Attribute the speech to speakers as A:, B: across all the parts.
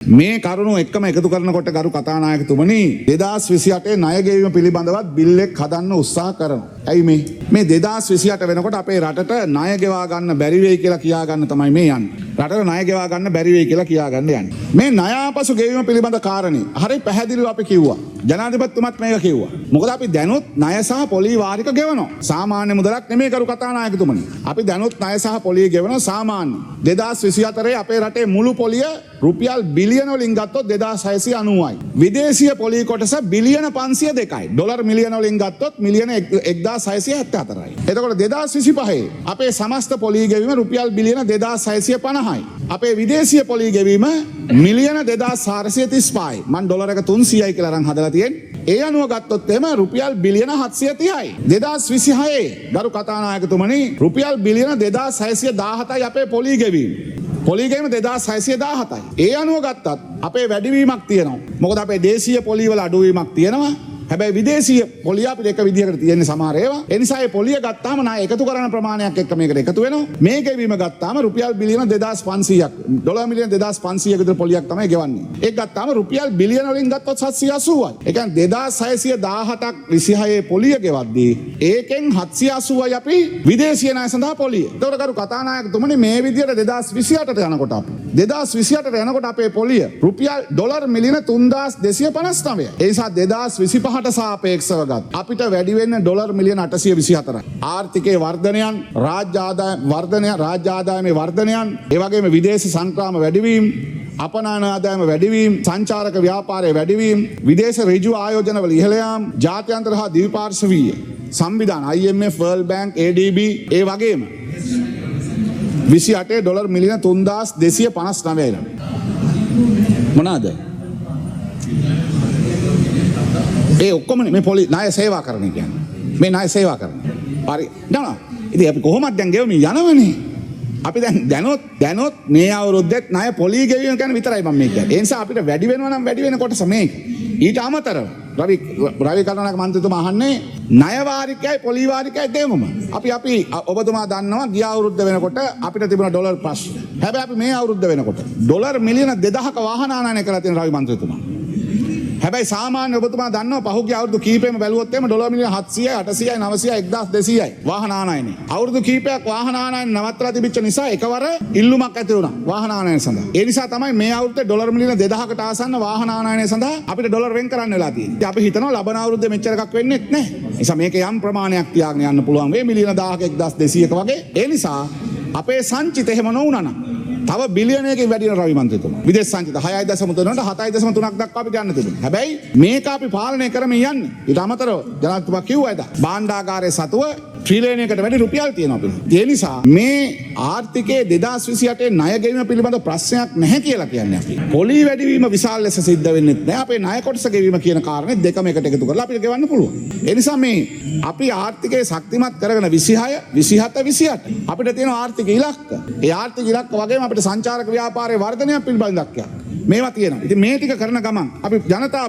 A: මේ කරුණු එක්කම එකතු කරනකොට ගරු කතානායකතුමනි 2028 ණය ගෙවීම පිළිබඳවත් බිල් එක හදන්න උත්සාහ කරනවා. ඇයි මේ 2028 වෙනකොට අපේ රටට ණය ගෙවා ගන්න බැරි වෙයි කියලා කියා ගන්න තමයි මේ යන්නේ. රටට ණය ගෙවා ගන්න බැරි වෙයි කියලා කියා ගන්න යන්නේ. මේ ණය ආපසු ගෙවීම පිළිබඳ කාරණේ හරි පැහැදිලිව අපි කිව්වා. ජනාධිපතිතුමත් මේක කිව්වා. මොකද අපි දැනුත් ණය සහ පොලී වාරික ගෙවනවා. සාමාන්‍ය මුදලක් නෙමෙයි කරු කතානායකතුමනි. අපි දැනුත් ණය සහ පොලී ගෙවනවා සාමාන්‍ය. 2024 අපේ රටේ මුළු පොලිය රුපියල් බිලියන වලින් ගත්තොත් 2690යි. විදේශීය පොලී කොටස බිලියන 502යි. ඩොලර් මිලියන වලින් ගත්තොත් මිලියන 1674යි. එතකොට 2025 අපේ සමස්ත පොලී ගෙවීම රුපියල් බිලියන 2650යි. අපේ විදේශීය පොලී ගෙවීම මිලියන 2435යි. මම ඩොලර් එක 300යි කියලා අරන් හදලා තියෙන්නේ. ඒ අනුව ගත්තොත් එහෙම රුපියල් බිලියන 730යි. 2026 ගරු කතානායකතුමනි රුපියල් බිලියන 2617යි අපේ පොලී ගෙවීම. පොලිගේම 2617යි. ඒ අනුව ගත්තත් අපේ වැඩිවීමක් තියෙනවා. මොකද අපේ දේශීය පොලී වල අඩුවීමක් තියෙනවා. හැබැයි විදේශීය පොලිය අපිට එක විදිහකට තියෙන්නේ සමහර ඒවා. ඒ නිසා මේ පොලිය ගත්තාම ණය එකතු කරන ප්‍රමාණයක් එක්ක මේකට එකතු වෙනවා. මේ ගෙවීම ගත්තාම රුපියල් බිලියන 2500ක් ඩොලර් මිලියන 2500ක විතර පොලියක් තමයි ගෙවන්නේ. ඒක ගත්තාම රුපියල් බිලියන වලින් ගත්තොත් 780යි. ඒ කියන්නේ 2617ක් 26 පොලිය ගෙවද්දී ඒකෙන් 780යි අපි විදේශීය ණය සඳහා පොලිය. ඒතකොට කරු කතානායකතුමනි මේ විදිහට 2028ට යනකොට අපි 2028ට යනකොට අපේ පොලිය රුපියල් ඩොලර් මිලියන 3259යි. ඒ නිසා 2025 සාපේක්ෂව ගත් අපිට වැඩි වෙන්න ඩොලර් මිලියන 824යි. ආර්ථිකයේ වර්ධනයන්, රාජ්‍ය ආදායමේ වර්ධනයන්, ඒ වගේම විදේශ සංක්‍රාම වැඩිවීම, අපනයන ආදායම වැඩිවීම, සංචාරක ව්‍යාපාරයේ වැඩිවීම, විදේශ ඍජු ආයෝජනවල ඉහළ යාම, ජාත්‍යන්තර හා ද්විපාර්ශ්වීය සංවිධාන IMF, World Bank, ADB ඒ වගේම 28 ඩොලර් මිලියන 3259යි. මොනවාද? ඒ ඔක්කොම මේ පොලි ණය සේවා කරන කියන්නේ. මේ ණය සේවා කරන. හරි. නෑ. ඉතින් අපි කොහොමද දැන් ගෙවමින් යනවනේ. අපි දැනොත් මේ අවුරුද්දෙත් ණය පොලි ගෙවීම ගැන විතරයි මම මේ කියන්නේ. ඒ නිසා අපිට වැඩි වෙනවා නම් වැඩි වෙන කොටස මේක. ඊට අමතරව රවි කරුණානායක මන්ත්‍රීතුමා අහන්නේ ණය වාරිකයයි පොලි වාරිකයයි දෙමුම. අපි ඔබතුමා දන්නවා ගිය අවුරුද්ද වෙනකොට අපිට තිබුණ ඩොලර් ප්‍රශ්න. හැබැයි අපි මේ අවුරුද්ද වෙනකොට ඩොලර් මිලියන 2000ක වාහන ආනයනය කරලා තියෙන රවි මන්ත්‍රීතුමා. හැබැයි සාමාන්‍ය ඔබතුමා දන්නවා පහුගිය අවුරුදු කීපෙම බැලුවොත් එimhe ඩොලර් මිලියන 700යි 800යි 900යි 1200යි වාහන ආනයනය. අවුරුදු කීපයක් වාහන ආනයනය නවත්තලා තිබිච්ච නිසා එකවර ඉල්ලුමක් ඇති වුණා වාහන ආනයනය සඳහා. ඒ නිසා තමයි මේ අවුරුද්දේ ඩොලර් මිලියන 2000කට ආසන්න වාහන ආනයනය සඳහා අපිට ඩොලර් වෙන් කරන්න වෙලා තියෙන්නේ. ඉතින් අපි හිතනවා ලබන අවුරුද්දේ මෙච්චර එකක් වෙන්නේ නැහැ. ඒ නිසා මේක යම් ප්‍රමාණයක් තියාගෙන යන්න පුළුවන් වෙයි මිලියන 1000ක 1200ක වගේ. ඒ නිසා අපේ සංචිත එහෙම නොවුණා නම් තව බිලියනයකින් වැඩි වෙන රවි මන්ත්‍රීතුමා. විදේශ සංචිත 6.3ට 7.3ක් දක්වා අපි ගන්න තිබුණා. හැබැයි මේක අපි පාලනය කරමින් යන්නේ. ඊට අමතරව ජනාධිපතිතුමා කිව්වා එදා භාණ්ඩාගාරයේ සතුව ට්‍රිලියනයකට වැඩි රුපියල් තියෙනවා අපිට. ඒ නිසා මේ ආර්ථිකයේ 2028 ණය ගෙවීම පිළිබඳ ප්‍රශ්නයක් නැහැ කියලා කියන්නේ අපි. පොලි වැඩිවීම විශාල ලෙස සිද්ධ වෙන්නේ නැහැ. අපේ ණය කොටස ගෙවීම කියන කාරණේ දෙකම එකට එකතු කරලා අපිට ගෙවන්න පුළුවන්. ඒ නිසා මේ අපි ආර්ථිකයේ ශක්තිමත් කරගෙන 26, 27, 28 අපිට තියෙන ආර්ථික ඉලක්ක. ඒ ආර්ථික ඉලක්ක වගේම අපිට සංචාරක ව්‍යාපාරයේ වර්ධනය පිළිබඳ ඉලක්කයක්. මේවා තියෙනවා. ඉතින් මේ ටික කරන ගමන් අපි ජනතාව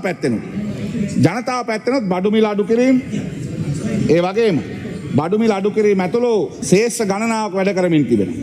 A: පැත්තෙනුත් බඩු මිල අඩු කිරීම ඒ වගේම බඩු මිල අඩු කිරීම ඇතුළු ශේෂ්ඨ ගණනාවක් වැඩ කරමින් තිබෙනවා.